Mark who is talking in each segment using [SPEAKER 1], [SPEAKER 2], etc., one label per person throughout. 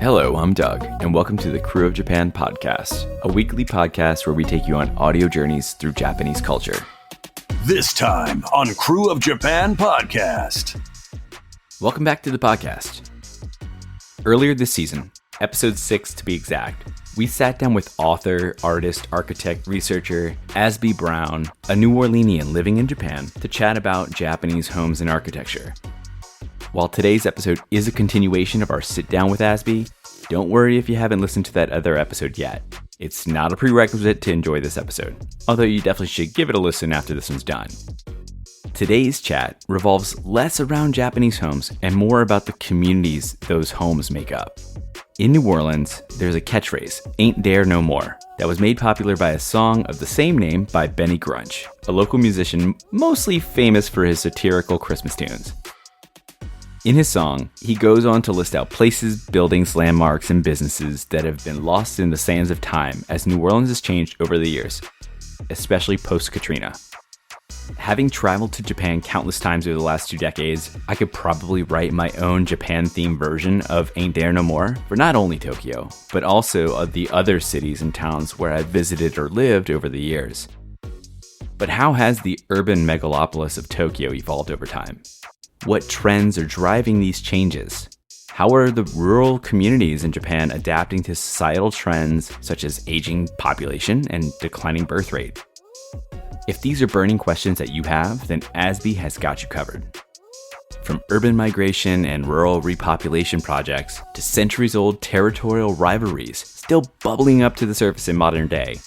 [SPEAKER 1] Hello, I'm Doug, and welcome to the Krewe of Japan podcast, a weekly podcast where we take you on audio journeys through Japanese culture.
[SPEAKER 2] This time on Krewe of Japan podcast.
[SPEAKER 1] Welcome back to the podcast. Earlier this season, episode 6 to be exact, we sat down with author, artist, architect, researcher Azby Brown, a New Orleanian living in Japan, to chat about Japanese homes and architecture. While today's episode is a continuation of our sit down with Azby, don't worry if you haven't listened to that other episode yet. It's not a prerequisite to enjoy this episode, although you definitely should give it a listen after this one's done. Today's chat revolves less around Japanese homes and more about the communities those homes make up. In New Orleans, there's a catchphrase, "Ain't Dere No More," that was made popular by a song of the same name by Benny Grunch, a local musician mostly famous for his satirical Christmas tunes. In his song, he goes on to list out places, buildings, landmarks, and businesses that have been lost in the sands of time as New Orleans has changed over the years, especially post-Katrina. Having traveled to Japan countless times over the last 2 decades, I could probably write my own Japan-themed version of Ain't Dere No More for not only Tokyo, but also of the other cities and towns where I've visited or lived over the years. But how has the urban megalopolis of Tokyo evolved over time? What trends are driving these changes? How are the rural communities in Japan adapting to societal trends such as aging population and declining birth rate? If these are burning questions that you have, then Azby has got you covered. From urban migration and rural repopulation projects to centuries-old territorial rivalries still bubbling up to the surface in modern day,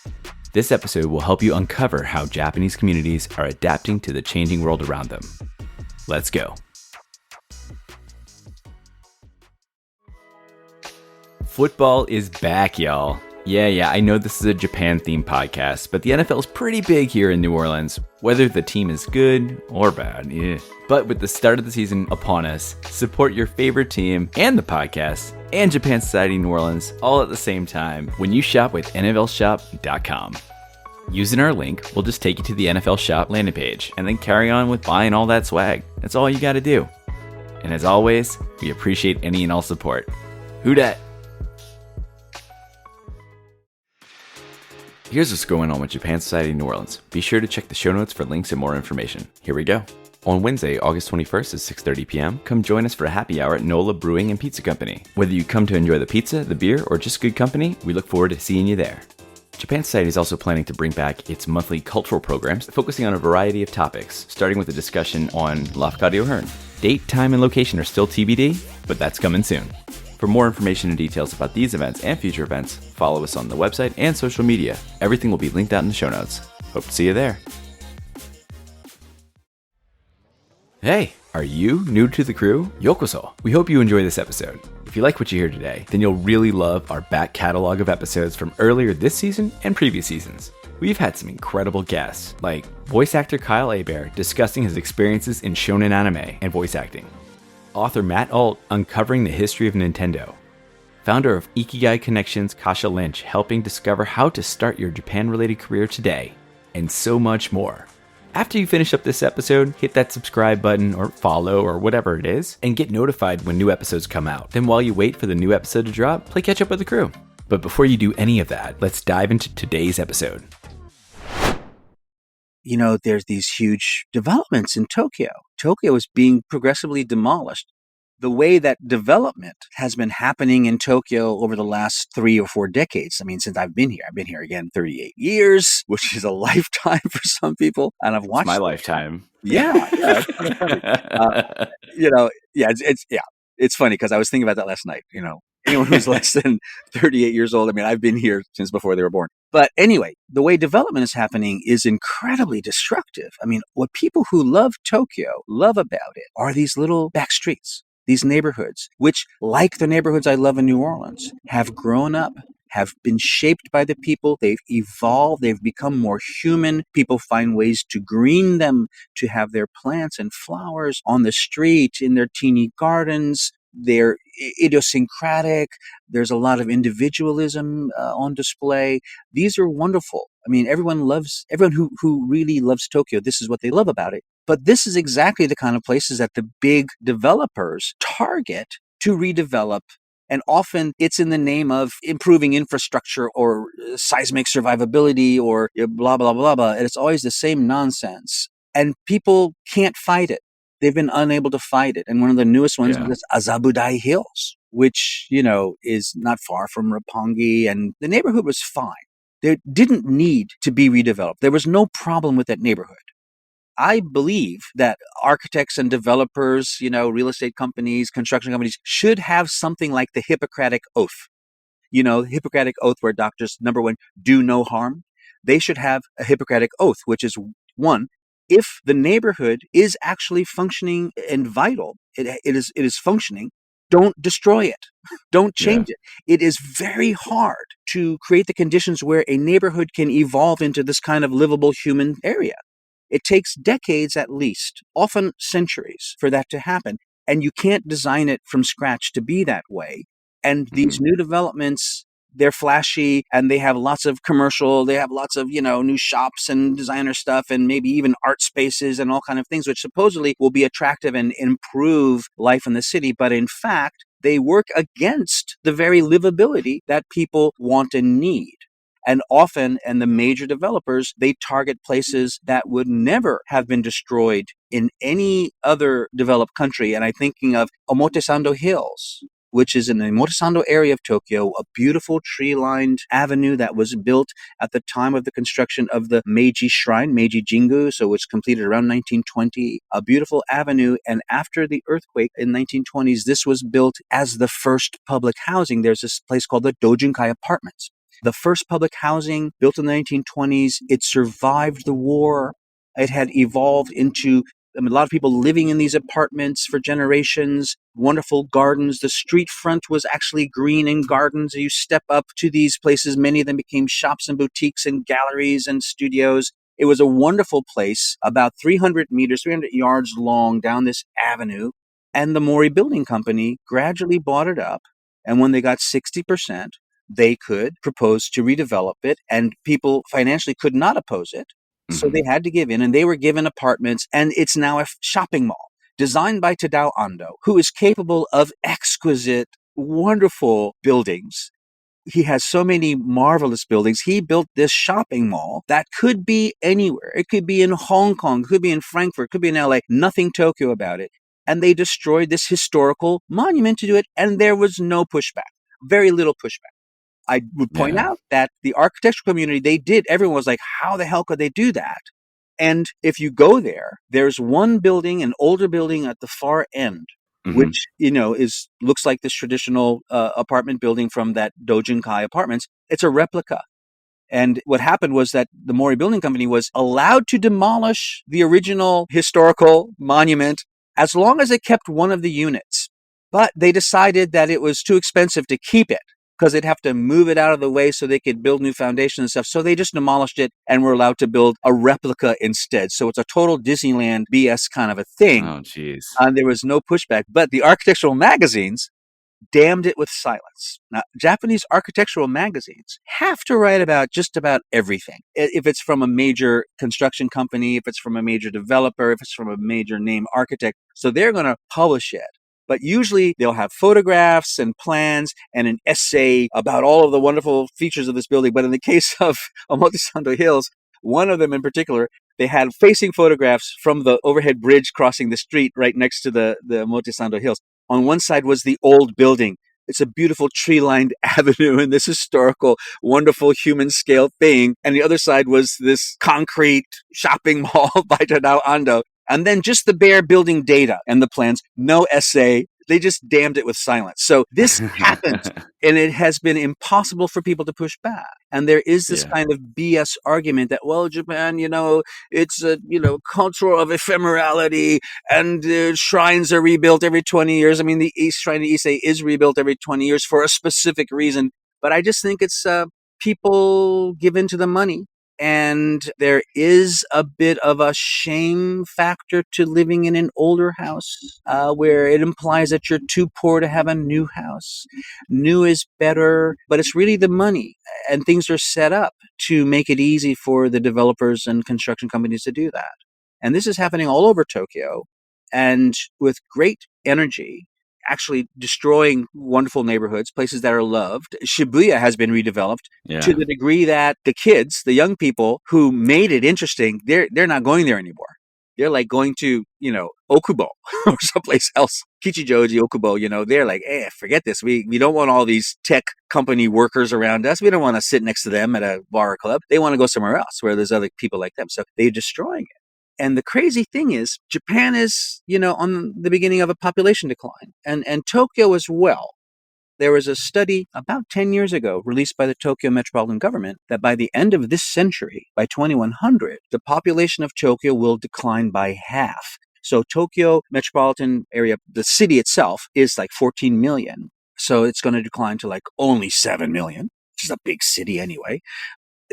[SPEAKER 1] this episode will help you uncover how Japanese communities are adapting to the changing world around them. Let's go. Football is back, y'all. Yeah, I know this is a Japan-themed podcast, but the NFL is pretty big here in New Orleans, whether the team is good or bad. But with the start of the season upon us, support your favorite team and the podcast and Japan Society New Orleans all at the same time when you shop with NFLshop.com. Using our link, we'll just take you to the NFL Shop landing page and then carry on with buying all that swag. That's all you gotta do. And as always, we appreciate any and all support. Who dat? Here's what's going on with Japan Society New Orleans. Be sure to check the show notes for links and more information. Here we go. On Wednesday, August 21st at 6:30 p.m., come join us for a happy hour at NOLA Brewing and Pizza Company. Whether you come to enjoy the pizza, the beer, or just good company, we look forward to seeing you there. Japan Society is also planning to bring back its monthly cultural programs, focusing on a variety of topics, starting with a discussion on Lafcadio Hearn. Date, time, and location are still TBD, but that's coming soon. For more information and details about these events and future events, follow us on the website and social media. Everything will be linked out in the show notes. Hope to see you there. Hey, are you new to the crew? Yokoso. We hope you enjoy this episode. If you like what you hear today, then you'll really love our back catalog of episodes from earlier this season and previous seasons. We've had some incredible guests, like voice actor Kyle Hebert discussing his experiences in shonen anime and voice acting, author Matt Alt uncovering the history of Nintendo, founder of Ikigai Connections Kasha Lynch helping discover how to start your Japan-related career today, and so much more. After you finish up this episode, hit that subscribe button or follow or whatever it is, and get notified when new episodes come out. Then while you wait for the new episode to drop, play catch up with the crew. But before you do any of that, let's dive into today's episode.
[SPEAKER 3] You know, there's these huge developments in Tokyo. Tokyo is being progressively demolished. The way that development has been happening in Tokyo over the last 3 or 4 decades. I mean, since I've been here again 38 years, which is a lifetime for some people. And I've watched
[SPEAKER 1] my lifetime.
[SPEAKER 3] Yeah. It's kind of funny. It's funny because I was thinking about that last night. You know, anyone who's less than 38 years old, I mean, I've been here since before they were born. But anyway, the way development is happening is incredibly destructive. I mean, what people who love Tokyo love about it are these little back streets. These neighborhoods, which, like the neighborhoods I love in New Orleans, have grown up, have been shaped by the people. They've evolved. They've become more human. People find ways to green them, to have their plants and flowers on the street, in their teeny gardens. They're idiosyncratic. There's a lot of individualism on display. These are wonderful. I mean, everyone who really loves Tokyo, this is what they love about it. But this is exactly the kind of places that the big developers target to redevelop And often it's in the name of improving infrastructure or seismic survivability or blah, blah, blah, blah. And it's always the same nonsense. And people can't fight it. They've been unable to fight it. And one of the newest ones was Azabudai Hills, which, is not far from Roppongi. And the neighborhood was fine. They didn't need to be redeveloped. There was no problem with that neighborhood. I believe that architects and developers, real estate companies, construction companies should have something like the Hippocratic Oath. The Hippocratic Oath where doctors, number one, do no harm. They should have a Hippocratic Oath, which is one, if the neighborhood is actually functioning and vital, it is functioning, don't destroy it. Don't change it. It is very hard to create the conditions where a neighborhood can evolve into this kind of livable human area. It takes decades at least, often centuries, for that to happen. And you can't design it from scratch to be that way. And these new developments, they're flashy and they have lots of commercial, they have lots of, new shops and designer stuff and maybe even art spaces and all kind of things, which supposedly will be attractive and improve life in the city. But in fact, they work against the very livability that people want and need. And often, and the major developers, they target places that would never have been destroyed in any other developed country. And I'm thinking of Omotesando Hills, which is in the Omotesando area of Tokyo, a beautiful tree-lined avenue that was built at the time of the construction of the Meiji Shrine, Meiji Jingu, so it was completed around 1920, a beautiful avenue. And after the earthquake in 1920s, this was built as the first public housing. There's this place called the Dojinkai Apartments. The first public housing built in the 1920s, it survived the war. It had evolved into a lot of people living in these apartments for generations, wonderful gardens. The street front was actually green and gardens. You step up to these places. Many of them became shops and boutiques and galleries and studios. It was a wonderful place, about 300 yards long down this avenue. And the Mori Building Company gradually bought it up. And when they got 60%, they could propose to redevelop it, and people financially could not oppose it. So they had to give in, and they were given apartments, and it's now a shopping mall designed by Tadao Ando, who is capable of exquisite, wonderful buildings. He has so many marvelous buildings. He built this shopping mall that could be anywhere. It could be in Hong Kong, it could be in Frankfurt, it could be in LA, nothing Tokyo about it. And they destroyed this historical monument to do it, and there was no pushback, very little pushback. I would point out that the architectural community, everyone was like, how the hell could they do that? And if you go there, there's one building, an older building at the far end, which, looks like this traditional apartment building from that Dojinkai Apartments. It's a replica. And what happened was that the Mori Building Company was allowed to demolish the original historical monument as long as it kept one of the units. But they decided that it was too expensive to keep it, because they'd have to move it out of the way so they could build new foundations and stuff. So they just demolished it and were allowed to build a replica instead. So it's a total Disneyland BS kind of a thing.
[SPEAKER 1] Oh, jeez.
[SPEAKER 3] And there was no pushback. But the architectural magazines damned it with silence. Now, Japanese architectural magazines have to write about just about everything. If it's from a major construction company, if it's from a major developer, if it's from a major name architect. So they're going to publish it. But usually they'll have photographs and plans and an essay about all of the wonderful features of this building. But in the case of Omotesando Hills, one of them in particular, they had facing photographs from the overhead bridge crossing the street right next to the Omotesando Hills. On one side was the old building. It's a beautiful tree-lined avenue and this historical, wonderful human-scale thing. And the other side was this concrete shopping mall by Tadao Ando. And then just the bare building data and the plans, no essay. They just damned it with silence. So this happened, and it has been impossible for people to push back. And there is this kind of BS argument that, well, Japan, it's a, culture of ephemerality, and shrines are rebuilt every 20 years. I mean, the East Shrine of Issei is rebuilt every 20 years for a specific reason. But I just think it's people give in to the money. And there is a bit of a shame factor to living in an older house, where it implies that you're too poor to have a new house. New is better, but it's really the money. And things are set up to make it easy for the developers and construction companies to do that. And this is happening all over Tokyo, and with great energy. actually destroying wonderful neighborhoods, places that are loved. Shibuya has been redeveloped to
[SPEAKER 1] Yeah.
[SPEAKER 3] the degree that the kids, the young people who made it interesting, they're not going there anymore. They're like going to, Okubo or someplace else. Kichijoji, Okubo, they're like, forget this. We don't want all these tech company workers around us. We don't want to sit next to them at a bar or club. They want to go somewhere else where there's other people like them. So they're destroying it. And the crazy thing is, Japan is, on the beginning of a population decline, and Tokyo as well. There was a study about 10 years ago released by the Tokyo metropolitan government that by the end of this century, by 2100, the population of Tokyo will decline by half. So Tokyo metropolitan area, the city itself, is like 14 million. So it's going to decline to like only 7 million, which is a big city anyway.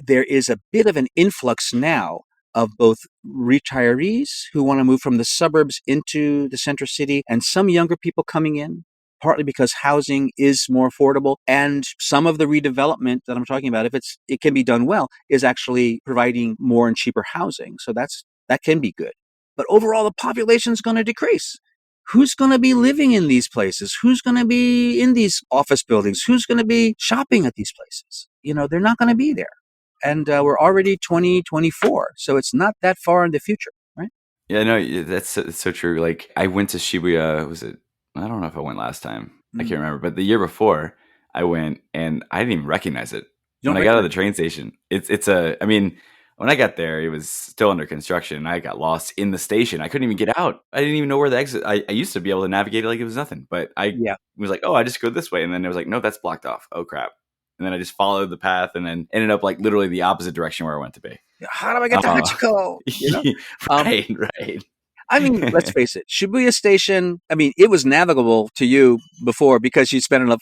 [SPEAKER 3] There is a bit of an influx now of both retirees who want to move from the suburbs into the center city and some younger people coming in, partly because housing is more affordable. And some of the redevelopment that I'm talking about, if it can be done well, is actually providing more and cheaper housing. So that can be good. But overall, the population is going to decrease. Who's going to be living in these places? Who's going to be in these office buildings? Who's going to be shopping at these places? They're not going to be there. And we're already 2024, so it's not that far in the future, right?
[SPEAKER 1] Yeah, no, that's so true. Like, I went to Shibuya. Was it? I don't know if I went last time. I can't remember. But the year before, I went and I didn't even recognize it. When I got out of the train station, I mean, when I got there, it was still under construction. I got lost in the station. I couldn't even get out. I didn't even know where the exit. I used to be able to navigate it like it was nothing. But I was like, oh, I just go this way, and then it was like, no, that's blocked off. Oh crap! And then I just followed the path and then ended up like literally the opposite direction where I went to be.
[SPEAKER 3] How do I get to Hachiko?
[SPEAKER 1] Right.
[SPEAKER 3] I mean, let's face it, Shibuya Station, it was navigable to you before because you spent enough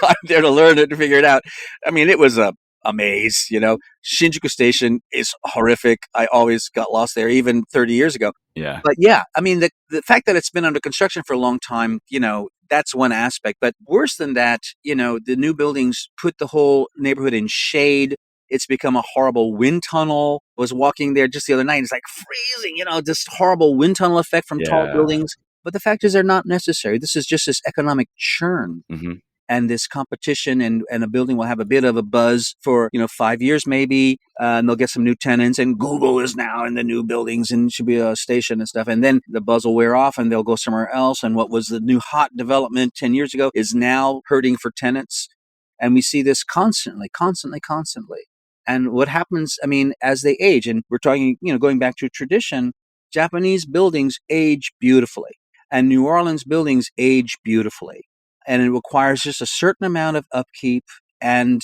[SPEAKER 3] time there to learn it, to figure it out. It was a maze, Shinjuku Station is horrific. I always got lost there, even 30 years ago.
[SPEAKER 1] Yeah.
[SPEAKER 3] But yeah, the fact that it's been under construction for a long time, that's one aspect. But worse than that, the new buildings put the whole neighborhood in shade. It's become a horrible wind tunnel. I was walking there just the other night. It's like freezing, this horrible wind tunnel effect from tall buildings. But the fact is they're not necessary. This is just this economic churn.
[SPEAKER 1] Mm-hmm.
[SPEAKER 3] And this competition, and a building will have a bit of a buzz for 5 years maybe, and they'll get some new tenants, and Google is now in the new buildings in Shibuya Station and stuff, and then the buzz will wear off and they'll go somewhere else, and what was the new hot development 10 years ago is now hurting for tenants. And we see this constantly. And what happens, as they age, and we're talking, going back to tradition, Japanese buildings age beautifully, and New Orleans buildings age beautifully. And it requires just a certain amount of upkeep. And,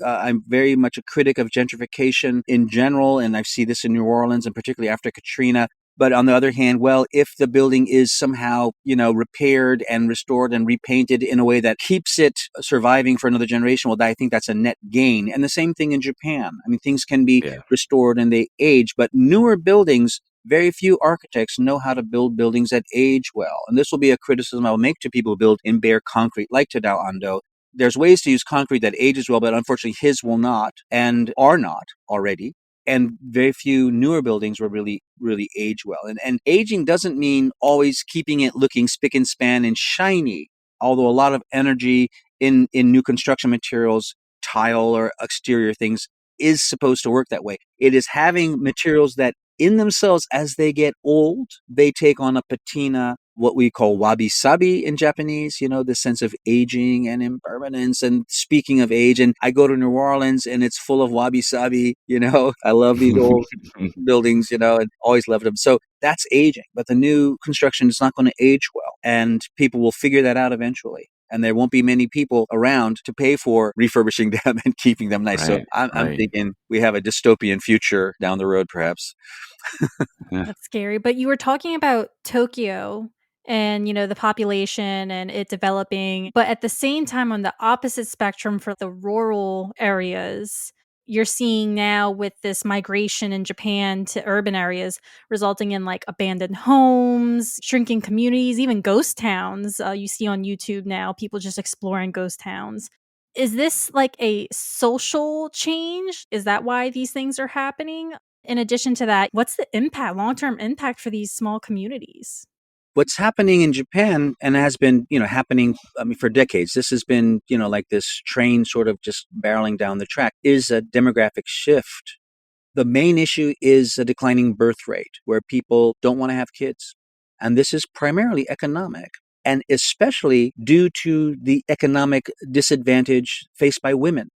[SPEAKER 3] I'm very much a critic of gentrification in general. And I see this in New Orleans, and particularly after Katrina. But on the other hand, well, if the building is somehow, repaired and restored and repainted in a way that keeps it surviving for another generation, well, I think that's a net gain. And the same thing in Japan. Things can be restored and they age, but newer buildings, very few architects know how to build buildings that age well. And this will be a criticism I will make to people who build in bare concrete like Tadao Ando. There's ways to use concrete that ages well, but unfortunately his will not and are not already. And very few newer buildings will really, really age well. And aging doesn't mean always keeping it looking spick and span and shiny, although a lot of energy in new construction materials, tile or exterior things, is supposed to work that way. It is having materials that in themselves, as they get old, they take on a patina, what we call wabi-sabi in Japanese, the sense of aging and impermanence. And speaking of age, and I go to New Orleans and it's full of wabi-sabi, I love these old buildings, and always loved them. So that's aging, but the new construction is not going to age well, and people will figure that out eventually. And there won't be many people around to pay for refurbishing them and keeping them nice.
[SPEAKER 1] Right,
[SPEAKER 3] so I'm thinking we have a dystopian future down the road, perhaps.
[SPEAKER 4] That's scary. But you were talking about Tokyo and, the population and it developing. But at the same time, on the opposite spectrum for the rural areas, you're seeing now with this migration in Japan to urban areas, resulting in like abandoned homes, shrinking communities, even ghost towns. You see on YouTube now, people just exploring ghost towns. Is this like a social change? Is that why these things are happening? In addition to that, what's the impact, long-term impact for these small communities?
[SPEAKER 3] What's happening in Japan and has been, happening, for decades, this has been, like this train sort of just barreling down the track, is a demographic shift. The main issue is a declining birth rate where people don't want to have kids. And this is primarily economic, and especially due to the economic disadvantage faced by women,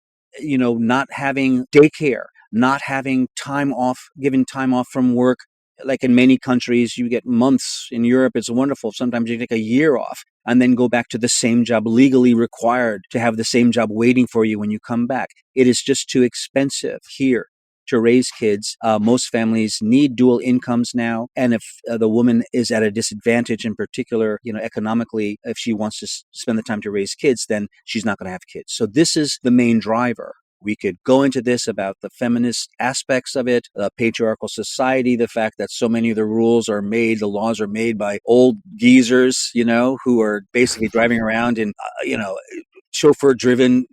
[SPEAKER 3] not having daycare, not having time off, giving time off from work. Like in many countries, you get months. In Europe, it's wonderful. Sometimes you take a year off and then go back to the same job, legally required to have the same job waiting for you when you come back. It is just too expensive here to raise kids. Most families need dual incomes now. And if the woman is at a disadvantage in particular, economically, if she wants to spend the time to raise kids, then she's not going to have kids. So this is the main driver. We could go into this about the feminist aspects of it, the patriarchal society, the fact that so many of the rules are made, the laws are made by old geezers, who are basically driving around in, chauffeur-driven,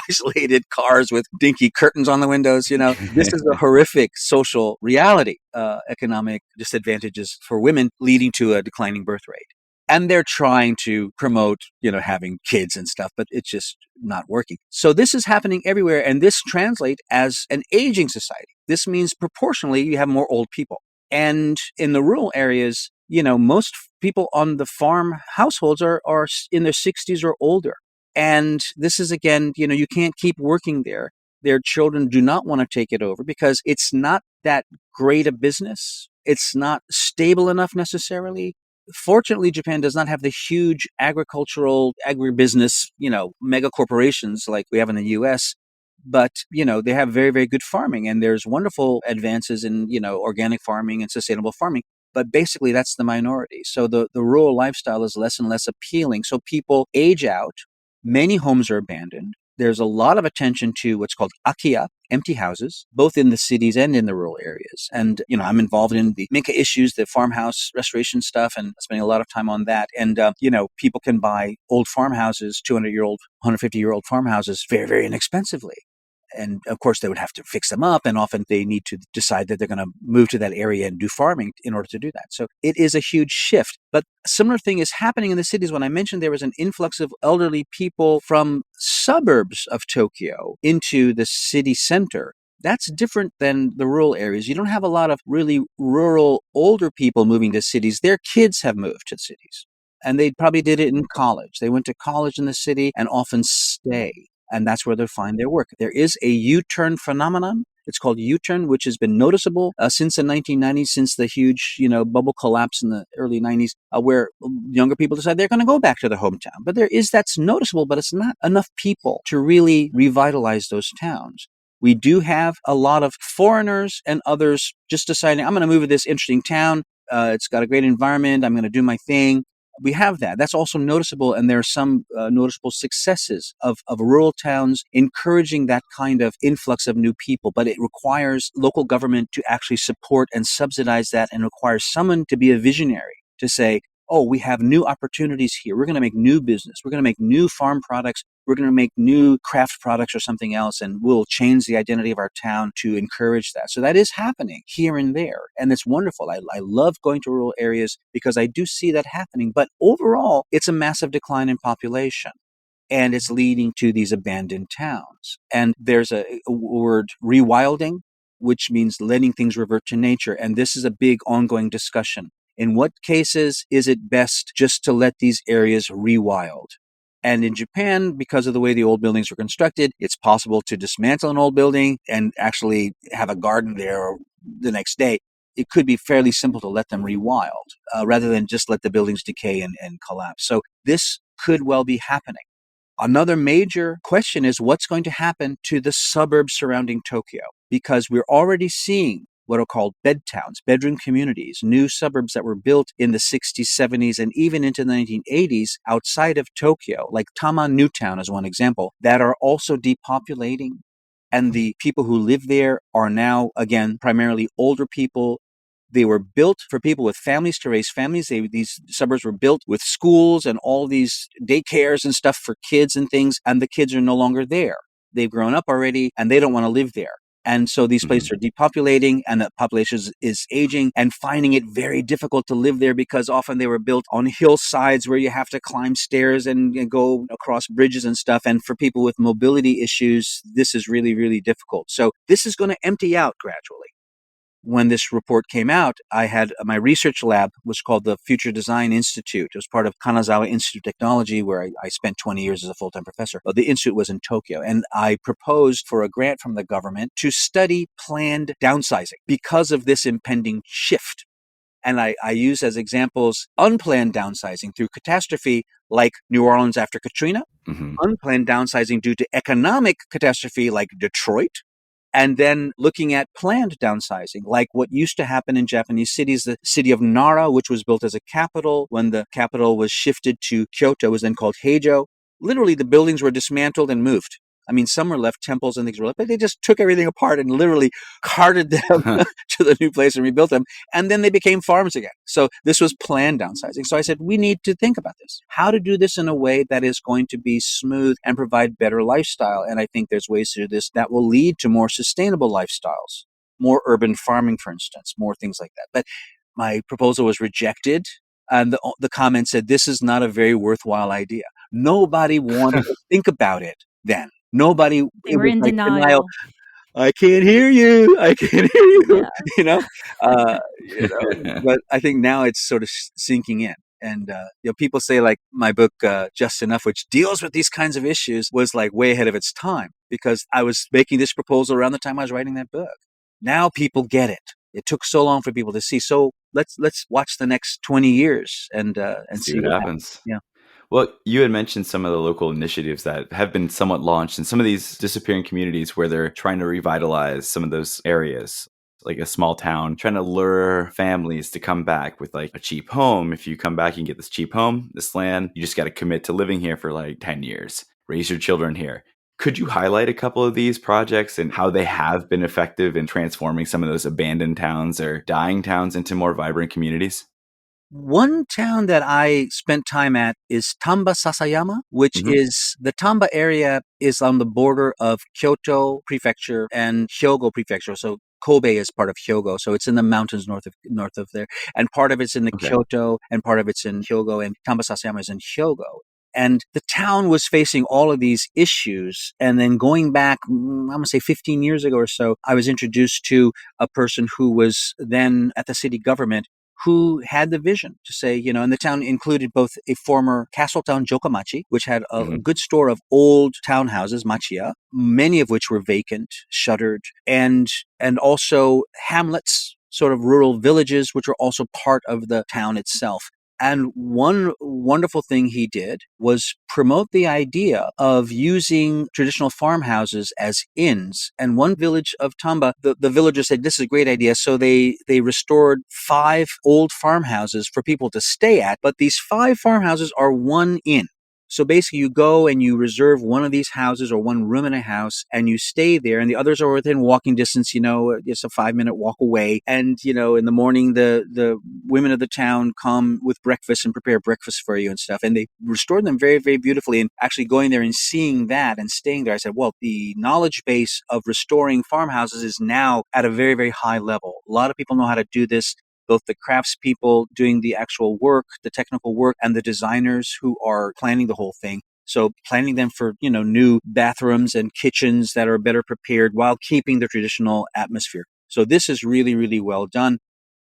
[SPEAKER 3] isolated cars with dinky curtains on the windows. This is a horrific social reality, economic disadvantages for women leading to a declining birth rate. And they're trying to promote, having kids and stuff, but it's just not working. So this is happening everywhere, and this translates as an aging society. This means proportionally you have more old people. And in the rural areas, most people on the farm households are in their 60s or older. And this is, again, you can't keep working there. Their children do not want to take it over because it's not that great a business. It's not stable enough necessarily. Fortunately, Japan does not have the huge agricultural, agribusiness, mega corporations like we have in the US. But, they have very, very good farming, and there's wonderful advances in, organic farming and sustainable farming. But basically, that's the minority. So the rural lifestyle is less and less appealing. So people age out. Many homes are abandoned. There's a lot of attention to what's called akiya, empty houses, both in the cities and in the rural areas. And, I'm involved in the Minka issues, the farmhouse restoration stuff, and spending a lot of time on that. And, people can buy old farmhouses, 200-year-old, 150-year-old farmhouses very, very inexpensively. And of course, they would have to fix them up. And often they need to decide that they're going to move to that area and do farming in order to do that. So it is a huge shift. But a similar thing is happening in the cities. When I mentioned there was an influx of elderly people from suburbs of Tokyo into the city center, that's different than the rural areas. You don't have a lot of really rural older people moving to cities. Their kids have moved to cities. And they probably did it in college. They went to college in the city and often stay. And that's where they'll find their work. There is a U-turn phenomenon. It's called U-turn, which has been noticeable since the 1990s, since the huge, bubble collapse in the early 90s, where younger people decide they're going to go back to their hometown. But that's noticeable, but it's not enough people to really revitalize those towns. We do have a lot of foreigners and others just deciding, I'm going to move to this interesting town. It's got a great environment. I'm going to do my thing. We have that. That's also noticeable, and there are some noticeable successes of rural towns encouraging that kind of influx of new people. But it requires local government to actually support and subsidize that, and requires someone to be a visionary to say, oh, we have new opportunities here. We're going to make new business. We're going to make new farm products. We're going to make new craft products or something else, and we'll change the identity of our town to encourage that. So that is happening here and there, and it's wonderful. I love going to rural areas because I do see that happening. But overall, it's a massive decline in population, and it's leading to these abandoned towns. And there's a word, rewilding, which means letting things revert to nature, and this is a big ongoing discussion. In what cases is it best just to let these areas rewild? And in Japan, because of the way the old buildings are constructed, it's possible to dismantle an old building and actually have a garden there the next day. It could be fairly simple to let them rewild rather than just let the buildings decay and collapse. So this could well be happening. Another major question is what's going to happen to the suburbs surrounding Tokyo? Because we're already seeing what are called bed towns, bedroom communities, new suburbs that were built in the 60s, 70s, and even into the 1980s outside of Tokyo, like Tama Newtown is one example, that are also depopulating. And the people who live there are now, again, primarily older people. They were built for people with families to raise families. These suburbs were built with schools and all these daycares and stuff for kids and things, and the kids are no longer there. They've grown up already, and they don't want to live there. And so these places are depopulating, and the population is aging and finding it very difficult to live there because often they were built on hillsides where you have to climb stairs and go across bridges and stuff. And for people with mobility issues, this is really, really difficult. So this is going to empty out gradually. When this report came out, I had my research lab was called the Future Design Institute. It was part of Kanazawa Institute of Technology, where I spent 20 years as a full-time professor. But the institute was in Tokyo, and I proposed for a grant from the government to study planned downsizing because of this impending shift. And I use as examples unplanned downsizing through catastrophe, like New Orleans after Katrina, unplanned downsizing due to economic catastrophe, like Detroit, and then looking at planned downsizing, like what used to happen in Japanese cities, the city of Nara, which was built as a capital. When the capital was shifted to Kyoto, it was then called Heijo. Literally, the buildings were dismantled and moved. I mean, some were left, temples and things were left, but they just took everything apart and literally carted them to the new place and rebuilt them. And then they became farms again. So this was planned downsizing. So I said, we need to think about this, how to do this in a way that is going to be smooth and provide better lifestyle. And I think there's ways to do this that will lead to more sustainable lifestyles, more urban farming, for instance, more things like that. But my proposal was rejected. And the comment said, this is not a very worthwhile idea. Nobody wanted to think about it then. Nobody,
[SPEAKER 4] they were in denial.
[SPEAKER 3] I can't hear you. I can't hear you.
[SPEAKER 4] Yeah.
[SPEAKER 3] But I think now it's sort of sinking in. And people say like my book, Just Enough, which deals with these kinds of issues, was like way ahead of its time because I was making this proposal around the time I was writing that book. Now people get it. It took so long for people to see. So let's watch the next 20 years and see what happens. Yeah.
[SPEAKER 1] Well, you had mentioned some of the local initiatives that have been somewhat launched in some of these disappearing communities where they're trying to revitalize some of those areas, like a small town, trying to lure families to come back with like a cheap home. If you come back, you can get this cheap home, this land. You just got to commit to living here for like 10 years, raise your children here. Could you highlight a couple of these projects and how they have been effective in transforming some of those abandoned towns or dying towns into more vibrant communities?
[SPEAKER 3] One town that I spent time at is Tamba Sasayama, which is the Tamba area is on the border of Kyoto Prefecture and Hyogo Prefecture. So Kobe is part of Hyogo, so it's in the mountains north of there. And part of it's in the Kyoto, and part of it's in Hyogo, and Tamba Sasayama is in Hyogo. And the town was facing all of these issues. And then going back, I'm going to say 15 years ago or so, I was introduced to a person who was then at the city government who had the vision to say, and the town included both a former castle town, Jokamachi, which had a good store of old townhouses, machiya, many of which were vacant, shuttered, and also hamlets, sort of rural villages, which were also part of the town itself. And one wonderful thing he did was promote the idea of using traditional farmhouses as inns. And one village of Tamba, the villagers said, this is a great idea. So they restored 5 old farmhouses for people to stay at. But these 5 farmhouses are one inn. So basically you go and you reserve one of these houses or one room in a house and you stay there, and the others are within walking distance, it's a 5-minute walk away. And, in the morning, the women of the town come with breakfast and prepare breakfast for you and stuff. And they restored them very, very beautifully. And actually going there and seeing that and staying there, I said, well, the knowledge base of restoring farmhouses is now at a very, very high level. A lot of people know how to do this. Both the craftspeople doing the actual work, the technical work, and the designers who are planning the whole thing. So planning them for, new bathrooms and kitchens that are better prepared while keeping the traditional atmosphere. So this is really, really well done.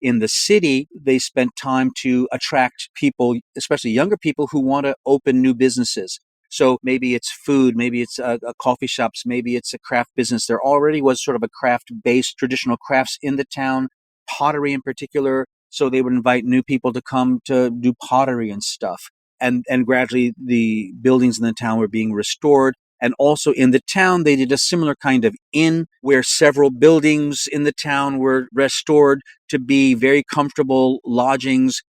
[SPEAKER 3] In the city, they spent time to attract people, especially younger people who want to open new businesses. So maybe it's food, maybe it's coffee shops, maybe it's a craft business. There already was sort of a craft-based traditional crafts in the town. Pottery in particular, so they would invite new people to come to do pottery and stuff. And gradually the buildings in the town were being restored. And also in the town, they did a similar kind of inn where several buildings in the town were restored to be very comfortable lodgings.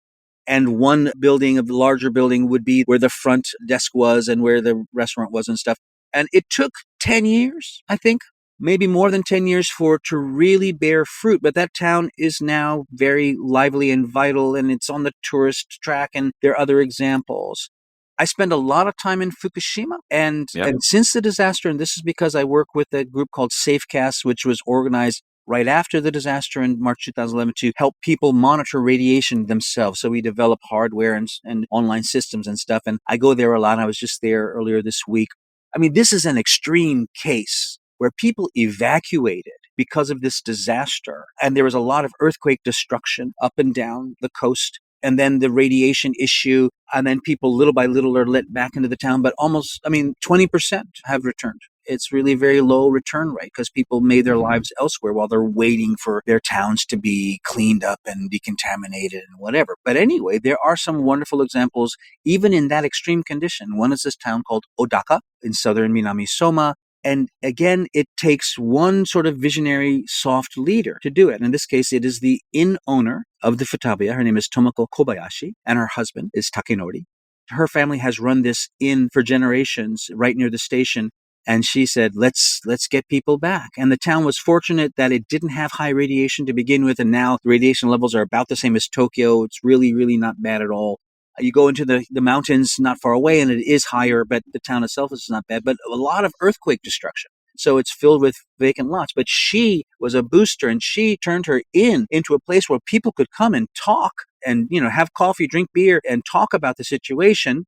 [SPEAKER 3] And one building of the larger building would be where the front desk was and where the restaurant was and stuff. And it took 10 years, I think. Maybe more than 10 years for it to really bear fruit. But that town is now very lively and vital, and it's on the tourist track, and there are other examples. I spend a lot of time in Fukushima, and
[SPEAKER 1] Yep.
[SPEAKER 3] and since the disaster, and this is because I work with a group called SafeCast, which was organized right after the disaster in March 2011 to help people monitor radiation themselves. So we develop hardware and online systems and stuff. And I go there a lot. I was just there earlier this week. I mean, this is an extreme case where people evacuated because of this disaster. And there was a lot of earthquake destruction up and down the coast. And then the radiation issue. And then people little by little are let back into the town. But 20% have returned. It's really very low return rate because people made their lives elsewhere while they're waiting for their towns to be cleaned up and decontaminated and whatever. But anyway, there are some wonderful examples, even in that extreme condition. One is this town called Odaka in southern Minamisoma. And again, it takes one sort of visionary soft leader to do it. In this case, it is the inn owner of the Futaba. Her name is Tomoko Kobayashi, and her husband is Takenori. Her family has run this inn for generations right near the station. And she said, let's get people back. And the town was fortunate that it didn't have high radiation to begin with. And now the radiation levels are about the same as Tokyo. It's really, really not bad at all. You go into the mountains not far away and it is higher, but the town itself is not bad. But a lot of earthquake destruction. So it's filled with vacant lots. But she was a booster and she turned her inn into a place where people could come and talk and, have coffee, drink beer and talk about the situation.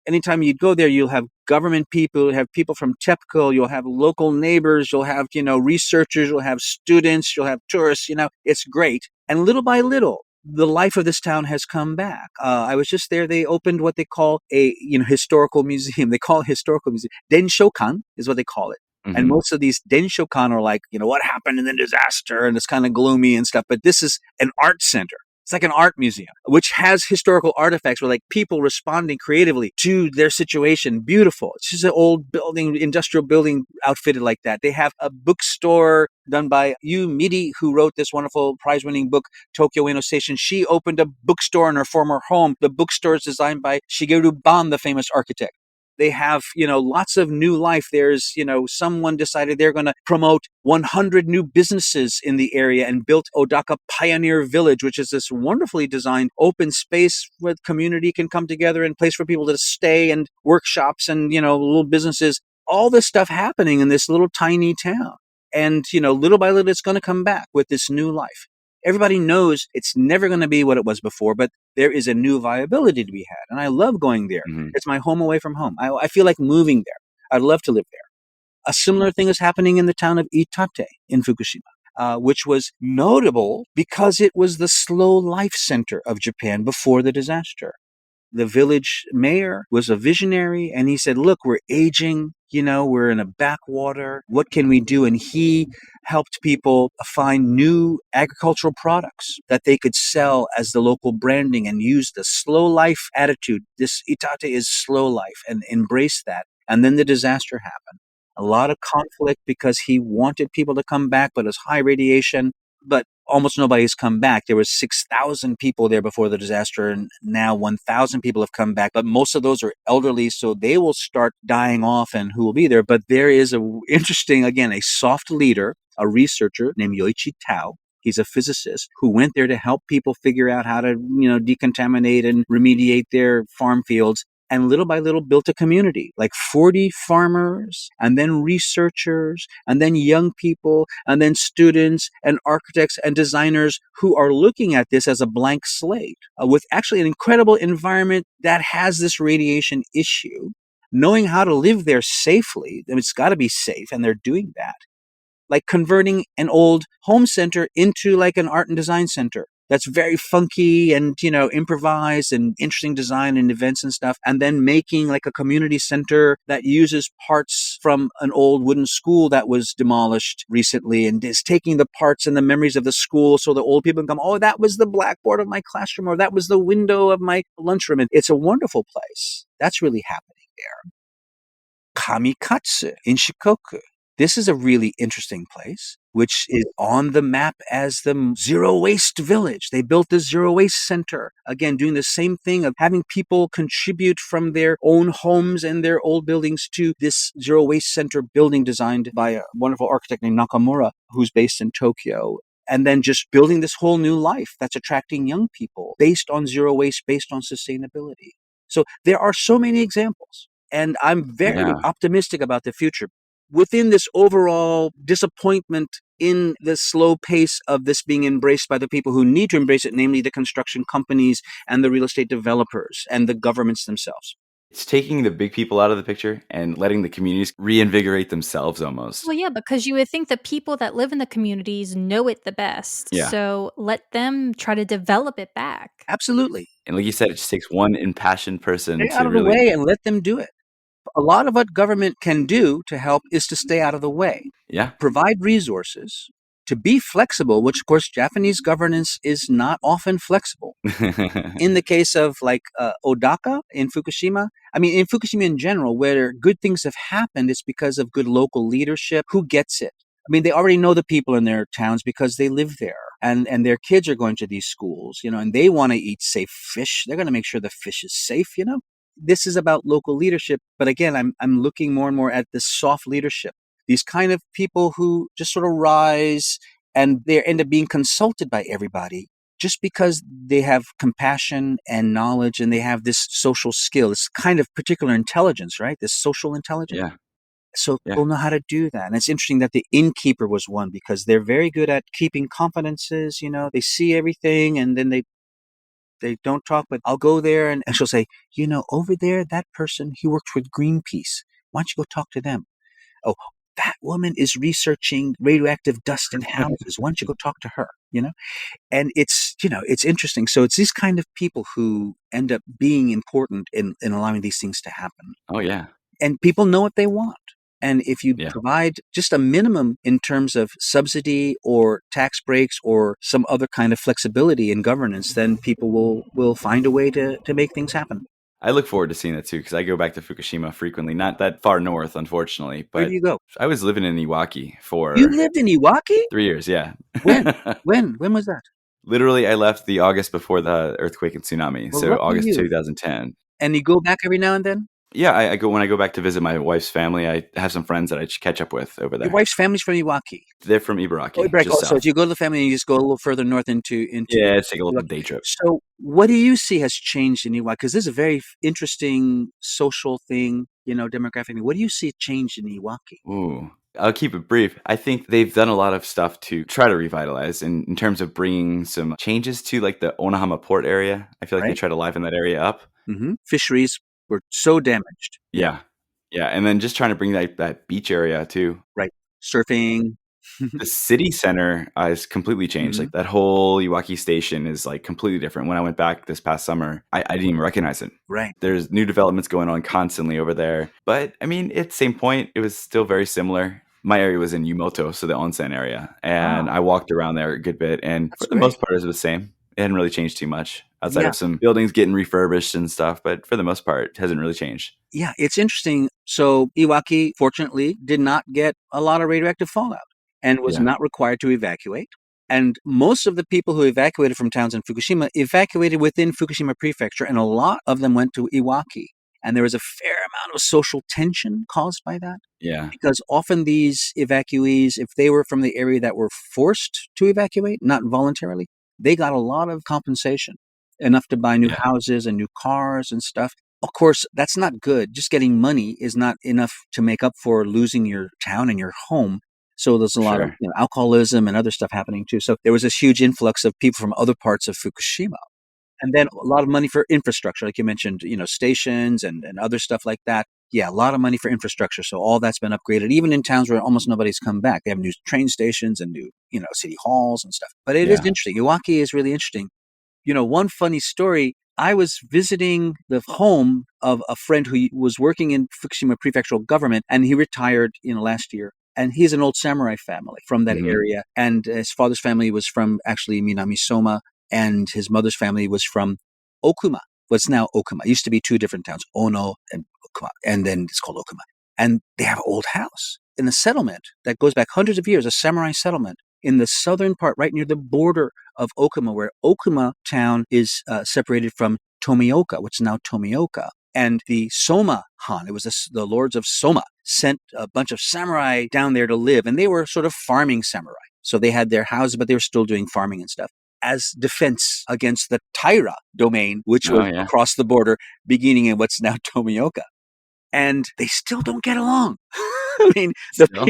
[SPEAKER 3] Anytime you go there, you'll have government people, you'll have people from TEPCO, you'll have local neighbors, you'll have, researchers, you'll have students, you'll have tourists, it's great. And little by little, the life of this town has come back. I was just there. They opened what they call a, historical museum. They call it historical museum. Denshokan is what they call it.
[SPEAKER 1] Mm-hmm.
[SPEAKER 3] And most of these denshokan are like, what happened in the disaster? And it's kind of gloomy and stuff. But this is an art center. It's like an art museum, which has historical artifacts where like people responding creatively to their situation. Beautiful. It's just an old building, industrial building outfitted like that. They have a bookstore done by Yu Midi, who wrote this wonderful prize-winning book, Tokyo Ueno Station. She opened a bookstore in her former home. The bookstore is designed by Shigeru Ban, the famous architect. They have, lots of new life. There's, someone decided they're going to promote 100 new businesses in the area and built Odaka Pioneer Village, which is this wonderfully designed open space where the community can come together and place for people to stay and workshops and, little businesses. All this stuff happening in this little tiny town. And, little by little, it's going to come back with this new life. Everybody knows it's never going to be what it was before, but there is a new viability to be had. And I love going there.
[SPEAKER 1] Mm-hmm.
[SPEAKER 3] It's my home away from home. I feel like moving there. I'd love to live there. A similar thing is happening in the town of Itate in Fukushima, which was notable because it was the slow life center of Japan before the disaster. The village mayor was a visionary, and he said, look, we're aging, we're in a backwater. What can we do? And he helped people find new agricultural products that they could sell as the local branding and use the slow life attitude. This Itate is slow life, and embrace that. And then the disaster happened. A lot of conflict because he wanted people to come back, but it was high radiation. But almost nobody's come back. There was 6,000 people there before the disaster, and now 1,000 people have come back. But most of those are elderly, so they will start dying off, and who will be there? But there is a soft leader, a researcher named Yoichi Tao. He's a physicist who went there to help people figure out how to, decontaminate and remediate their farm fields. And little by little built a community, like 40 farmers, and then researchers, and then young people, and then students and architects and designers who are looking at this as a blank slate with actually an incredible environment that has this radiation issue, knowing how to live there safely. It's got to be safe, and they're doing that. Like converting an old home center into like an art and design center. That's very funky and, improvised and interesting design and events and stuff. And then making like a community center that uses parts from an old wooden school that was demolished recently and is taking the parts and the memories of the school so the old people can come, oh, that was the blackboard of my classroom, or that was the window of my lunchroom. And it's a wonderful place. That's really happening there. Kamikatsu in Shikoku. This is a really interesting place, which is on the map as the zero waste village. They built the zero waste center. Again, doing the same thing of having people contribute from their own homes and their old buildings to this zero waste center building designed by a wonderful architect named Nakamura, who's based in Tokyo. And then just building this whole new life that's attracting young people based on zero waste, based on sustainability. So there are so many examples, and I'm very optimistic about the future. Within this overall disappointment in the slow pace of this being embraced by the people who need to embrace it, namely the construction companies and the real estate developers and the governments themselves.
[SPEAKER 1] It's taking the big people out of the picture and letting the communities reinvigorate themselves almost.
[SPEAKER 4] Well, yeah, because you would think the people that live in the communities know it the best.
[SPEAKER 1] Yeah.
[SPEAKER 4] So let them try to develop it back.
[SPEAKER 3] Absolutely.
[SPEAKER 1] And like you said, it just takes one impassioned person
[SPEAKER 3] Stay out
[SPEAKER 1] to
[SPEAKER 3] of the
[SPEAKER 1] really.
[SPEAKER 3] way and let them do it. A lot of what government can do to help is to stay out of the way.
[SPEAKER 1] Yeah.
[SPEAKER 3] Provide resources, to be flexible, which of course Japanese governance is not often flexible. In the case of like Odaka in Fukushima, I mean in Fukushima in general, where good things have happened, it's because of good local leadership. Who gets it? I mean, they already know the people in their towns because they live there, and their kids are going to these schools, and they want to eat safe fish. They're going to make sure the fish is safe. This is about local leadership. But again, I'm looking more and more at this soft leadership. These kind of people who just sort of rise and they end up being consulted by everybody just because they have compassion and knowledge and they have this social skill, this kind of particular intelligence, right? This social intelligence.
[SPEAKER 1] Yeah.
[SPEAKER 3] So people know how to do that. And it's interesting that the innkeeper was one because they're very good at keeping confidences. They see everything and then they don't talk, but I'll go there and she'll say, over there, that person, he works with Greenpeace. Why don't you go talk to them? Oh, that woman is researching radioactive dust in houses. Why don't you go talk to her? And it's interesting. So it's these kind of people who end up being important in allowing these things to happen.
[SPEAKER 1] Oh, yeah.
[SPEAKER 3] And people know what they want. And if you provide just a minimum in terms of subsidy or tax breaks or some other kind of flexibility in governance, then people will find a way to make things happen.
[SPEAKER 1] I look forward to seeing that too, because I go back to Fukushima frequently, not that far north, unfortunately. But
[SPEAKER 3] where do you go?
[SPEAKER 1] I was living in Iwaki for...
[SPEAKER 3] You lived in Iwaki?
[SPEAKER 1] 3 years, yeah.
[SPEAKER 3] When? When was that?
[SPEAKER 1] Literally, I left the August before the earthquake and tsunami,
[SPEAKER 3] Well,
[SPEAKER 1] so August
[SPEAKER 3] you.
[SPEAKER 1] 2010.
[SPEAKER 3] And you go back every now and then?
[SPEAKER 1] Yeah, I go when I go back to visit my wife's family. I have some friends that I catch up with over there.
[SPEAKER 3] Your wife's family's from Iwaki?
[SPEAKER 1] They're from Ibaraki.
[SPEAKER 3] Oh, Ibaraki. So if you go to the family and you just go a little further north into
[SPEAKER 1] yeah, it's like a little day trip.
[SPEAKER 3] So what do you see has changed in Iwaki? Because this is a very interesting social thing, demographic thing. What do you see changed in Iwaki?
[SPEAKER 1] Ooh. I'll keep it brief. I think they've done a lot of stuff to try to revitalize in terms of bringing some changes to like the Onahama port area. I feel like they try to liven that area up.
[SPEAKER 3] Mm-hmm. Fisheries were so damaged.
[SPEAKER 1] Yeah. Yeah. And then just trying to bring that beach area too.
[SPEAKER 3] Right. Surfing.
[SPEAKER 1] The city center has completely changed. Like that whole Iwaki station is like completely different. When I went back this past summer, I didn't even recognize it.
[SPEAKER 3] Right.
[SPEAKER 1] There's new developments going on constantly over there. But I mean, at the same point, it was still very similar. My area was in Yumoto, so the onsen area. And I walked around there a good bit. And for the most part, it was the same. It hadn't really changed too much outside of some buildings getting refurbished and stuff. But for the most part, it hasn't really changed.
[SPEAKER 3] Yeah, it's interesting. So Iwaki, fortunately, did not get a lot of radioactive fallout and was not required to evacuate. And most of the people who evacuated from towns in Fukushima evacuated within Fukushima Prefecture, and a lot of them went to Iwaki. And there was a fair amount of social tension caused by that.
[SPEAKER 1] Yeah.
[SPEAKER 3] Because often these evacuees, if they were from the area that were forced to evacuate, not voluntarily, they got a lot of compensation, enough to buy new houses and new cars and stuff. Of course, that's not good. Just getting money is not enough to make up for losing your town and your home. So there's a lot of alcoholism and other stuff happening too. So there was this huge influx of people from other parts of Fukushima. And then a lot of money for infrastructure, like you mentioned, stations and other stuff like that. Yeah, a lot of money for infrastructure. So all that's been upgraded, even in towns where almost nobody's come back. They have new train stations and new, city halls and stuff. But it is interesting. Iwaki is really interesting. One funny story, I was visiting the home of a friend who was working in Fukushima prefectural government, and he retired, last year. And he's an old samurai family from that area. And his father's family was from actually Minamisoma, and his mother's family was from Okuma, what's now Okuma. It used to be two different towns, Ono and Okuma, and then it's called Okuma. And they have an old house in a settlement that goes back hundreds of years, a samurai settlement in the southern part, right near the border of Okuma, where Okuma town is separated from Tomioka, which is now Tomioka. And the Soma Han, it was the lords of Soma, sent a bunch of samurai down there to live. And they were sort of farming samurai. So they had their houses, but they were still doing farming and stuff. as defense against the Taira domain, which
[SPEAKER 1] Oh,
[SPEAKER 3] was
[SPEAKER 1] yeah.
[SPEAKER 3] across the border, beginning in what's now Tomioka. And they still don't get along. I mean,
[SPEAKER 1] Still?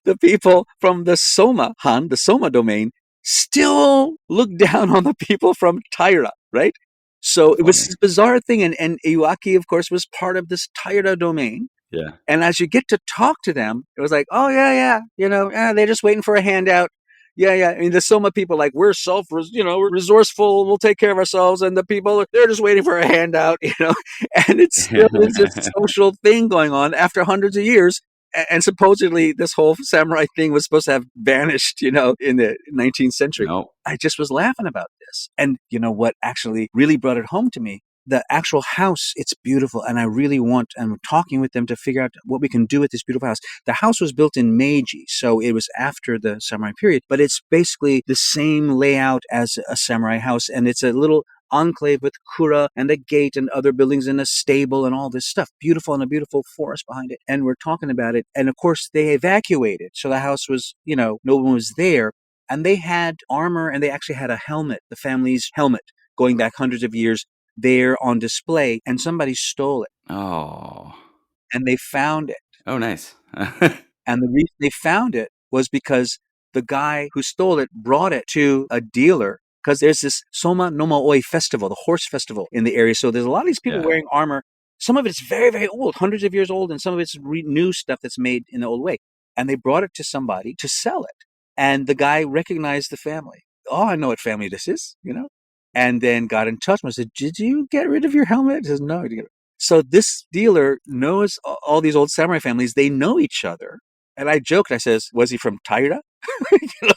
[SPEAKER 3] the people from the Soma Han, the Soma domain, still look down on the people from Taira, right? So it was
[SPEAKER 1] Funny.
[SPEAKER 3] this bizarre thing. And Iwaki, of course, was part of this Taira domain.
[SPEAKER 1] Yeah.
[SPEAKER 3] And as you get to talk to them, it was like, oh, yeah, they're just waiting for a handout. Yeah. I mean, the Soma people, like, we're we're resourceful. We'll take care of ourselves. And the people, they're just waiting for a handout, and it still is this social thing going on after hundreds of years. And supposedly this whole samurai thing was supposed to have vanished, in the 19th century.
[SPEAKER 1] No.
[SPEAKER 3] I just was laughing about this. And you know what actually really brought it home to me? The actual house, it's beautiful. And I really I'm talking with them to figure out what we can do with this beautiful house. The house was built in Meiji, so it was after the samurai period, but it's basically the same layout as a samurai house. And it's a little enclave with kura and a gate and other buildings and a stable and all this stuff. Beautiful, and a beautiful forest behind it. And we're talking about it. And of course, they evacuated. So the house was, no one was there. And they had armor, and they actually had a helmet, the family's helmet, going back hundreds of years, there on display, and somebody stole it.
[SPEAKER 1] Oh.
[SPEAKER 3] And they found it.
[SPEAKER 1] Oh, nice.
[SPEAKER 3] And the reason they found it was because the guy who stole it brought it to a dealer, because there's this Soma no Maoi festival, the horse festival in the area. So there's a lot of these people wearing armor. Some of it's very, very old, hundreds of years old, and some of it's new stuff that's made in the old way. And they brought it to somebody to sell it. And the guy recognized the family. Oh, I know what family this is, and then got in touch and said, did you get rid of your helmet? He says, no. So this dealer knows all these old samurai families. They know each other. And I joked, I says, was he from Taira?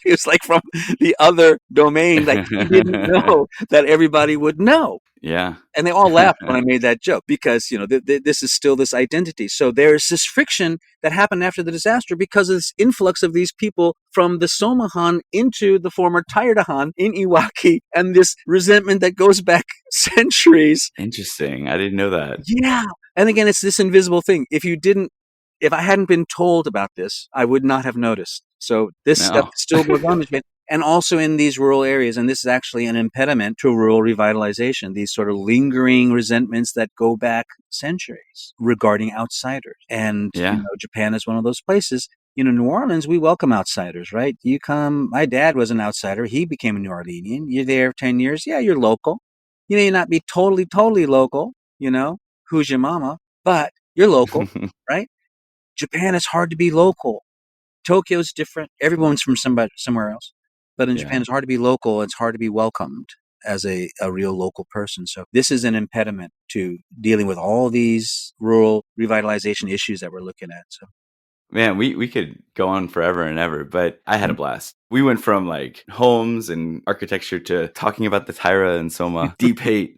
[SPEAKER 3] He was like from the other domain. Like, he didn't know that everybody would know.
[SPEAKER 1] Yeah.
[SPEAKER 3] And they all laughed when I made that joke because, this is still this identity. So there's this friction that happened after the disaster because of this influx of these people from the Soma Han into the former Taira Han in Iwaki, and this resentment that goes back centuries.
[SPEAKER 1] Interesting. I didn't know that.
[SPEAKER 3] Yeah. And again, it's this invisible thing. If I hadn't been told about this, I would not have noticed. So this stuff still goes on, and also in these rural areas. And this is actually an impediment to rural revitalization, these sort of lingering resentments that go back centuries regarding outsiders. And Japan is one of those places. New Orleans, we welcome outsiders, right? You come, my dad was an outsider. He became a New Orleanian. You're there 10 years. Yeah, you're local. You may not be totally, totally local, who's your mama, but you're local, right? Japan is hard to be local. Tokyo's different. Everyone's from somewhere else. But in Japan, it's hard to be local. It's hard to be welcomed as a real local person. So this is an impediment to dealing with all these rural revitalization issues that we're looking at. So,
[SPEAKER 1] man, we could go on forever and ever, but I had a blast. We went from like homes and architecture to talking about the Taira and Soma deep hate.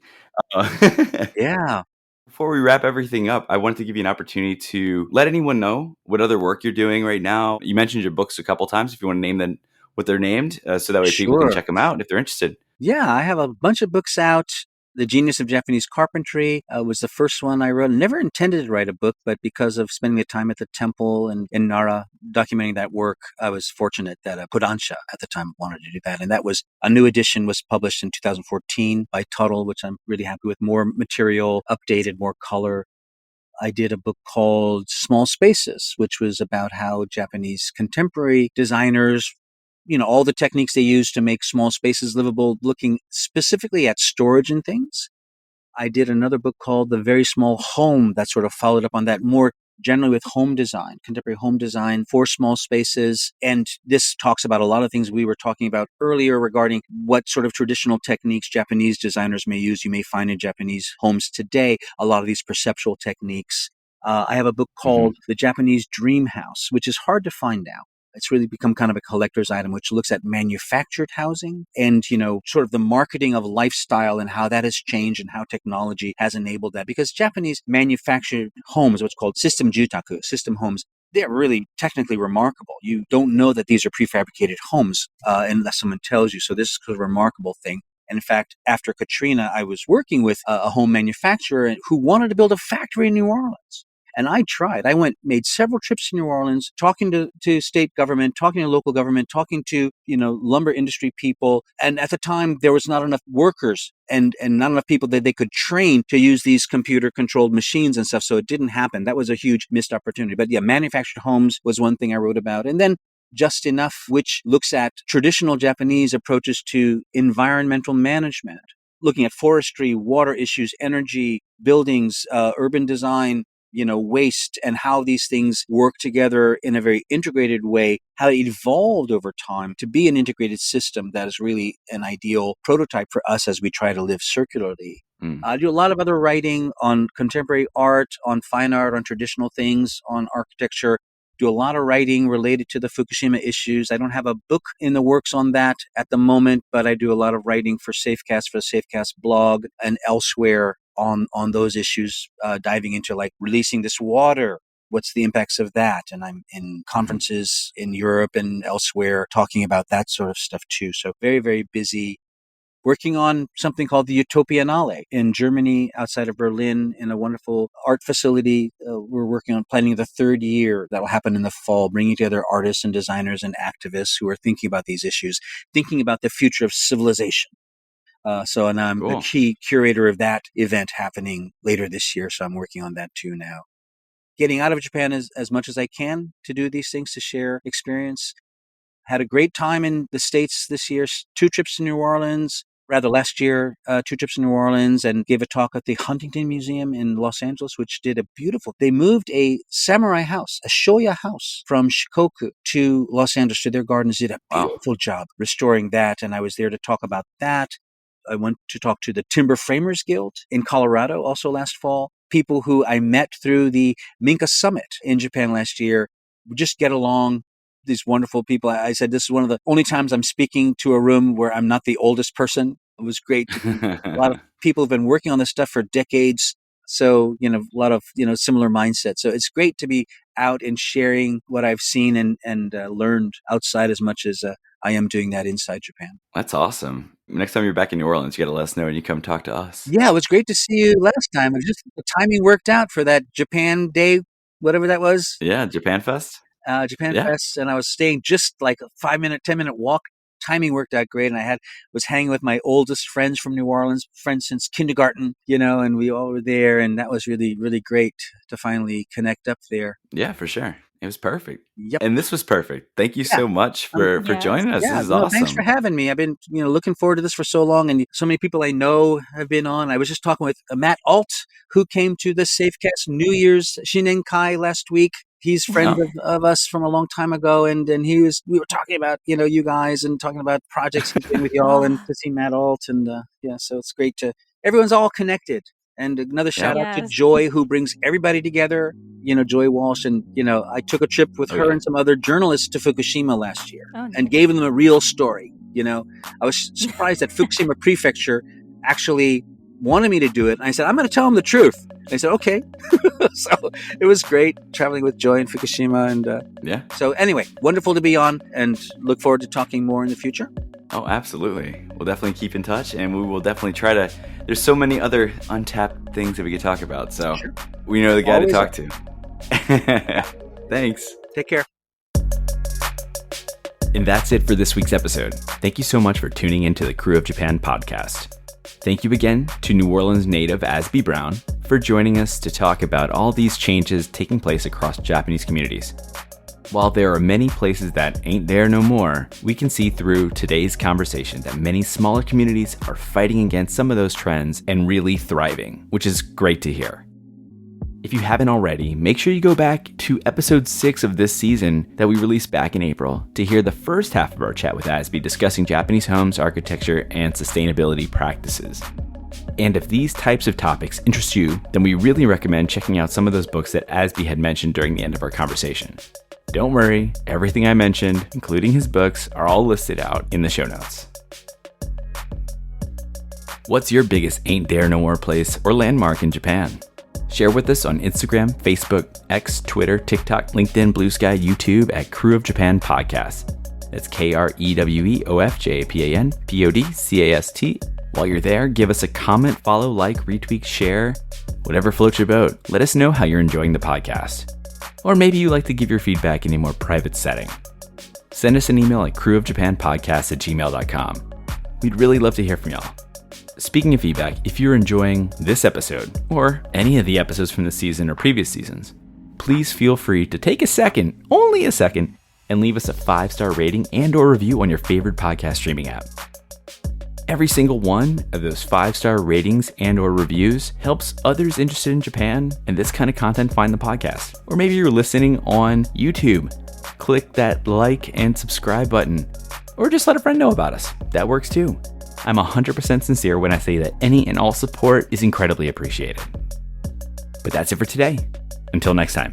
[SPEAKER 3] Yeah.
[SPEAKER 1] Before we wrap everything up, I wanted to give you an opportunity to let anyone know what other work you're doing right now. You mentioned your books a couple times. If you want to name them, what they're named, so that way people can check them out if they're interested.
[SPEAKER 3] Yeah, I have a bunch of books out. The Genius of Japanese Carpentry was the first one I wrote. I never intended to write a book, but because of spending the time at the temple and in Nara, documenting that work, I was fortunate that Kodansha at the time wanted to do that. And that was a new edition, was published in 2014 by Tuttle, which I'm really happy with. More material, updated, more color. I did a book called Small Spaces, which was about how Japanese contemporary designers, all the techniques they use to make small spaces livable, looking specifically at storage and things. I did another book called The Very Small Home that sort of followed up on that, more generally with home design, contemporary home design for small spaces. And this talks about a lot of things we were talking about earlier regarding what sort of traditional techniques Japanese designers may use. You may find in Japanese homes today, a lot of these perceptual techniques. I have a book called The Japanese Dream House, which is hard to find now. It's really become kind of a collector's item, which looks at manufactured housing and, sort of the marketing of lifestyle and how that has changed and how technology has enabled that. Because Japanese manufactured homes, what's called system jutaku, system homes, they're really technically remarkable. You don't know that these are prefabricated homes unless someone tells you. So this is a remarkable thing. And in fact, after Katrina, I was working with a home manufacturer who wanted to build a factory in New Orleans. And I tried. I made several trips to New Orleans, talking to state government, talking to local government, talking to, lumber industry people. And at the time, there was not enough workers and not enough people that they could train to use these computer controlled machines and stuff. So it didn't happen. That was a huge missed opportunity. But yeah, manufactured homes was one thing I wrote about. And then Just Enough, which looks at traditional Japanese approaches to environmental management, looking at forestry, water issues, energy, buildings, urban design, waste, and how these things work together in a very integrated way, how it evolved over time to be an integrated system that is really an ideal prototype for us as we try to live circularly. I do a lot of other writing on contemporary art, on fine art, on traditional things, on architecture. Do a lot of writing related to the Fukushima issues. I don't have a book in the works on that at the moment, but I do a lot of writing for Safecast, for the Safecast blog, and elsewhere on those issues, diving into like releasing this water. What's the impacts of that? And I'm in conferences in Europe and elsewhere talking about that sort of stuff too. So very, very busy. Working on something called the Utopianale in Germany, outside of Berlin, in a wonderful art facility. We're working on planning the third year. That'll happen in the fall, bringing together artists and designers and activists who are thinking about these issues, thinking about the future of civilization. And I'm the key curator of that event happening later this year. So I'm working on that too now. Getting out of Japan as much as I can to do these things, to share experience. Had a great time in the States this year. 2 trips to New Orleans. Last year, 2 trips to New Orleans, and gave a talk at the Huntington Museum in Los Angeles, which did they moved a samurai house, a shoya house from Shikoku to Los Angeles to their gardens, did a beautiful job restoring that. And I was there to talk about that. I went to talk to the Timber Framers Guild in Colorado also last fall. People who I met through the Minka Summit in Japan last year. We just get along. These wonderful people. I said, this is one of the only times I'm speaking to a room where I'm not the oldest person. It was great. A lot of people have been working on this stuff for decades. So, a lot of, similar mindsets. So it's great to be out and sharing what I've seen and learned outside as much as I am doing that inside Japan.
[SPEAKER 1] That's awesome. Next time you're back in New Orleans, you got to let us know and you come talk to us.
[SPEAKER 3] Yeah, it was great to see you last time. It was just the timing worked out for that Japan Day, whatever that was.
[SPEAKER 1] Yeah, Japan Fest.
[SPEAKER 3] Fest, and I was staying just like a 5-minute, 10-minute walk. Timing worked out great, and I was hanging with my oldest friends from New Orleans, friends since kindergarten, and we all were there, and that was really, really great to finally connect up there.
[SPEAKER 1] Yeah, for sure. It was perfect.
[SPEAKER 3] Yep.
[SPEAKER 1] And this was perfect. Thank you so much for joining us. This is awesome.
[SPEAKER 3] Thanks for having me. I've been, looking forward to this for so long, and so many people I know have been on. I was just talking with Matt Alt, who came to the Safecast New Year's Shinenkai last week. He's friends of us from a long time ago, and we were talking about, you guys, and talking about projects he's doing with y'all, and to see Matt Alt, and so it's great everyone's all connected. And another shout out to Joy, who brings everybody together, Joy Walsh. And, I took a trip with her and some other journalists to Fukushima last year and gave them a real story. I was surprised that Fukushima Prefecture actually wanted me to do it. And I said, I'm going to tell them the truth. And they said, okay. So it was great traveling with Joy in Fukushima. And so anyway, wonderful to be on, and look forward to talking more in the future.
[SPEAKER 1] Oh, absolutely. We'll definitely keep in touch, and we will definitely try to. There's so many other untapped things that we could talk about. So we know the guy to talk to. Thanks.
[SPEAKER 3] Take care.
[SPEAKER 1] And that's it for this week's episode. Thank you so much for tuning into the Krewe of Japan podcast. Thank you again to New Orleans native Azby Brown for joining us to talk about all these changes taking place across Japanese communities. While there are many places that ain't there no more, we can see through today's conversation that many smaller communities are fighting against some of those trends and really thriving, which is great to hear. If you haven't already, make sure you go back to episode 6 of this season that we released back in April to hear the first half of our chat with Azby discussing Japanese homes, architecture, and sustainability practices. And if these types of topics interest you, then we really recommend checking out some of those books that Azby had mentioned during the end of our conversation. Don't worry, everything I mentioned, including his books, are all listed out in the show notes. What's your biggest ain't there no more place or landmark in Japan? Share with us on Instagram, Facebook, X, Twitter, TikTok, LinkedIn, Blue Sky, YouTube at Krewe of Japan Podcast. That's KREWEOFJAPAN PODCAST While you're there, give us a comment, follow, like, retweet, share, whatever floats your boat. Let us know how you're enjoying the podcast. Or maybe you like to give your feedback in a more private setting. Send us an email at crewofjapanpodcast@gmail.com. We'd really love to hear from y'all. Speaking of feedback, if you're enjoying this episode, or any of the episodes from this season or previous seasons, please feel free to take a second, only a second, and leave us a 5-star rating and or review on your favorite podcast streaming app. Every single one of those 5-star ratings and or reviews helps others interested in Japan and this kind of content find the podcast. Or maybe you're listening on YouTube. Click that like and subscribe button, or just let a friend know about us. That works too. I'm 100% sincere when I say that any and all support is incredibly appreciated. But that's it for today. Until next time.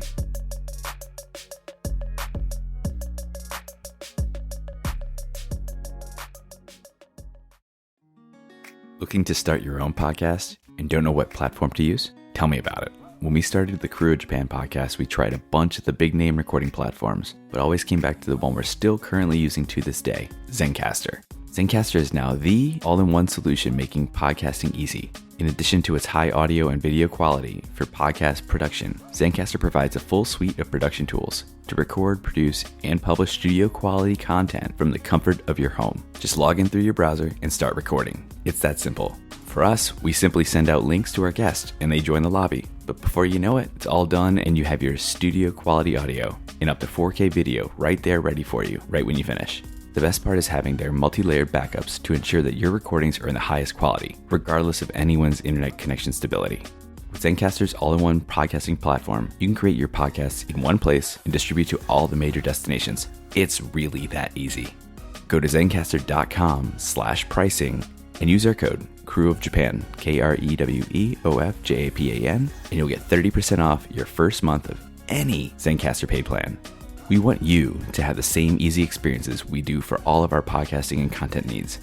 [SPEAKER 1] Looking to start your own podcast and don't know what platform to use? Tell me about it. When we started the Krewe of Japan podcast, we tried a bunch of the big name recording platforms, but always came back to the one we're still currently using to this day, Zencastr. Zencastr is now the all-in-one solution making podcasting easy. In addition to its high audio and video quality for podcast production, Zencastr provides a full suite of production tools to record, produce, and publish studio quality content from the comfort of your home. Just log in through your browser and start recording. It's that simple. For us, we simply send out links to our guests and they join the lobby. But before you know it, it's all done and you have your studio quality audio and up to 4K video right there ready for you, right when you finish. The best part is having their multi-layered backups to ensure that your recordings are in the highest quality, regardless of anyone's internet connection stability. With Zencastr's all-in-one podcasting platform, you can create your podcasts in one place and distribute to all the major destinations. It's really that easy. Go to zencastr.com/pricing and use our code Krewe of Japan, KREWEOFJAPAN, and you'll get 30% off your first month of any Zencastr paid plan. We want you to have the same easy experiences we do for all of our podcasting and content needs.